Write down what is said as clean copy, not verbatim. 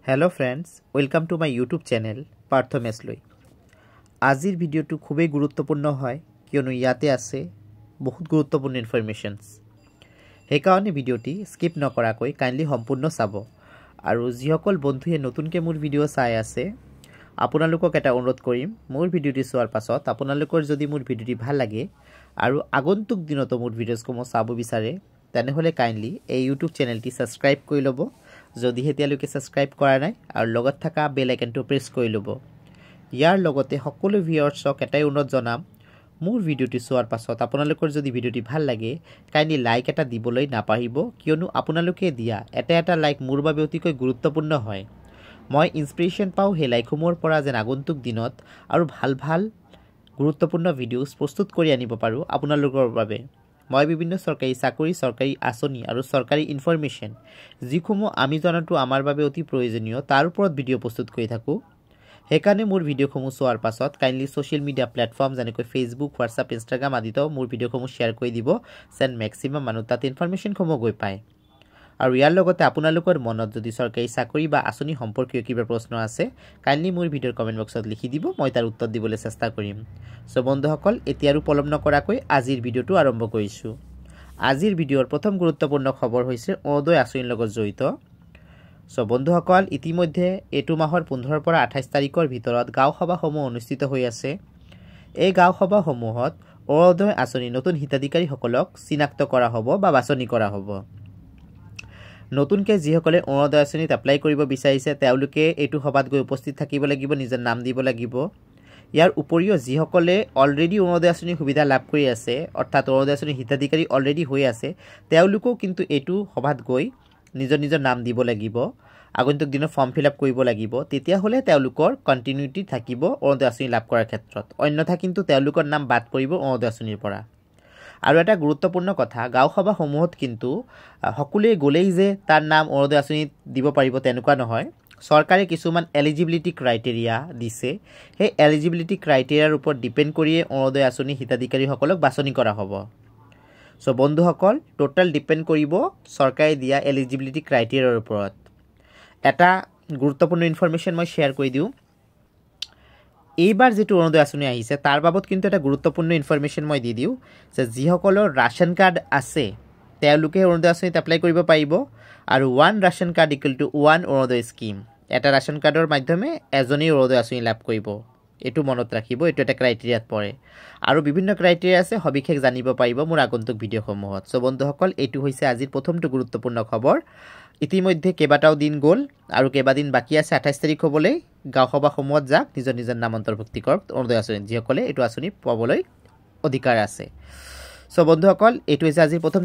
Hello friends welcome to my YouTube channel Parth Mesalai. आजिर भिडिओटो खूबই गुरुत्वपूर्ण है कियनो याते आछे बहुत गुरुत्वपूर्ण इनफरमेशन्स। हेकाৰণে भिडिओटी स्किप नकराকৈ काइंडली सम्पूर्ण चाब और जिসকल बंधुए नतुनके मोर भिडिओ चाই আছে আপোনালোকক এটা অনুৰোধ কৰিম मोर भिडिओटी চোৱাৰ পাছত আপোনালোকৰ যদি मोर भिडिओटी ভাল লাগে আৰু আগন্তুক দিনতো मोर ভিডিঅ'সমূহ চাব বিচাৰে তেনেহলে কাইন্ডলি এই ইউটিউব চেনেলটি সাবস্ক্ৰাইব কৰি লব যদি হেতিয়ালৈকে সাবস্ক্ৰাইব কৰা নাই আৰু লগত থকা বেল আইকনটো প্ৰেছ কৰি লব। ইয়াৰ লগতে সকলো ভিউয়াৰ্ছক এটাই অনুৰোধ জনাম মোৰ ভিডিওটি চোৱাৰ পাছত আপোনালোকৰ যদি ভিডিওটি ভাল লাগে কাইন্ডলি লাইক এটা দিবলৈ নাপাহৰিব কিয়নো আপোনালোকে দিয়া এটা লাইক মোৰ বাবে অতিকৈ গুৰুত্বপূৰ্ণ হয়। মই ইনস্পিৰেশন পাও হে লাইকসমূহৰ পৰা যেন আগন্তুক দিনত আৰু ভাল গুৰুত্বপূৰ্ণ ভিডিওছ প্ৰস্তুত কৰি আনিব পাৰো আপোনালোকৰ বাবে। মই বিভিন্ন সৰকাৰি চাকৰি সৰকাৰি আঁচনি আৰু সৰকাৰি ইনফৰমেশন যিসমূহ আমি জানাটো আমাৰ বাবে অতি প্ৰয়োজনীয় তাৰ ওপৰত ভিডিও প্ৰস্তুত কৰি থাকো। হেকাৰণে মোৰ ভিডিওসমূহ চোৱাৰ পাছত কাইন্ডলি সোশ্যাল মিডিয়া প্ল্যাটফৰ্ম যেনেকৈ ফেসবুক হোয়াটসঅ্যাপ ইনষ্টাগ্ৰাম আদিতো মোৰ ভিডিওসমূহ শেয়াৰ কৰি দিব যেন ম্যাক্সিমাম মানুহ তাত ইনফৰমেশনসমূহ গৈ পায়। আৰু ইয়াৰ লগতে আপোনালোকৰ মনত যদি সৰকাৰি চাকৰি বা আঁচনি সম্পৰ্কীয় কিবা প্ৰশ্ন আছে কাইন্ডলি মোৰ ভিডিওৰ কমেন্ট বক্সত লিখি দিব মই তাৰ উত্তৰ দিবলৈ চেষ্টা কৰিম। সো বন্ধুসকল এতিয়া আৰু পলম নকৰাকৈ আজিৰ ভিডিওটো আৰম্ভ কৰিছো। আজিৰ ভিডিওৰ প্ৰথম গুৰুত্বপূৰ্ণ খবৰ হৈছে অৰুণোদয় আঁচনিৰ লগত জড়িত। সো বন্ধুসকল ইতিমধ্যে এটো মাহৰ 15 পৰা 28 তাৰিখৰ ভিতৰত গাঁও সভাসমূহ অনুষ্ঠিত হৈ আছে। এই গাঁও সভাসমূহত অৰুণোদয় আঁচনি নতুন হিতাধিকাৰীসকলক চিনাক্ত কৰা হ'ব বা বাছনি কৰা হ'ব। নতুনকে যিসকলে অৰুণোদয় আঁচনিত এপ্লাই কৰিব বিচাৰিছে তেওঁলোকে এটো সভাত গৈ উপস্থিত থাকিব লাগিব নিজৰ নাম দিব লাগিব। ইয়াৰ উপৰিও যিসকলে অলৰেডি অৰুণোদয় আঁচনিৰ সুবিধা লাভ কৰি আছে অৰ্থাৎ অৰুণোদয় আঁচনিৰ হিতাধিকাৰী অলৰেডি হৈ আছে তেওঁলোকও কিন্তু এটো সভাত গৈ নিজৰ নাম দিব লাগিব। আগন্তুক দিনৰ ফৰ্ম ফিল আপ কৰিব লাগিব তেতিয়া হলে তেওঁলোকৰ কন্টিনিউটি থাকিব অৰুণোদয় আঁচনি লাভ কৰাৰ ক্ষেত্ৰত অন্যথা কিন্তু তেওঁলোকৰ নাম বাদ পৰিব অৰুণোদয় আঁচনিৰ পৰা। আৰু এটা গুৰুত্বপূৰ্ণ কথা গাঁও সভাসমূহত কিন্তু সকলোৱে গলেই যে তাৰ নাম অৰুণোদয় আঁচনিত দিব পাৰিব তেনেকুৱা নহয়। সৰকাৰে কিছুমান এলিজিবিলিটি ক্ৰাইটেৰিয়া দিছে সেই এলিজিবিলিটি ক্ৰাইটেৰিয়াৰ উপৰ ডিপেন্ড কৰিয়ে অৰুণোদয় আঁচনি হিতাধিকাৰীসকলক বাছনি কৰা হ'ব। সো বন্ধুসকল টোটাল ডিপেন্ড কৰিব সৰকাৰে দিয়া এলিজিবিলিটি ক্ৰাইটেৰিয়াৰ ওপৰত। এটা গুৰুত্বপূৰ্ণ ইনফৰমেশন মই শেয়াৰ কৰি দিও। এইবাৰ যেটো অৰুণোদয় আঁচনি আহিছে তাৰ বাবদ কিন্তু এটা গুৰুত্বপূৰ্ণ ইনফৰমেশন মই দি দিও যে যিসকলৰ ৰেশন কাৰ্ড আছে তেওঁলোকে অৰুণোদয় আঁচনিত এপ্লাই কৰিব পাৰিব আৰু 1 ration card equal to 1 Orunodoi scheme. এটা ৰেশন কাৰ্ডৰ মাধ্যমে এজনী অৰুণোদয় আঁচনি লাভ কৰিব এটো মনত ৰাখিব এটো এটা ক্ৰাইটেৰিয়াত পৰে আৰু বিভিন্ন ক্ৰাইটেৰিয়া আছে সবিশেষ জানিব পাৰিব মোৰ আগন্তুক ভিডিওসমূহত। সো বন্ধুসকল এটো হৈছে আজিৰ প্ৰথমটো গুৰুত্বপূৰ্ণ খবৰ। ইতিমধ্যে কেইবাটাও দিন গল আৰু কেইবাদিন বাকি আছে 28 তাৰিখ হ'বলৈ গাঁও সভাসমূহত যাক নিজৰ নাম অন্তৰ্ভুক্তি কৰক অৰুণোদয় আঁচনি যিসকলে এটো আঁচনি পাবলৈ অধিকাৰ আছে। সো বন্ধুসকল এটো হৈছে আজিৰ প্ৰথম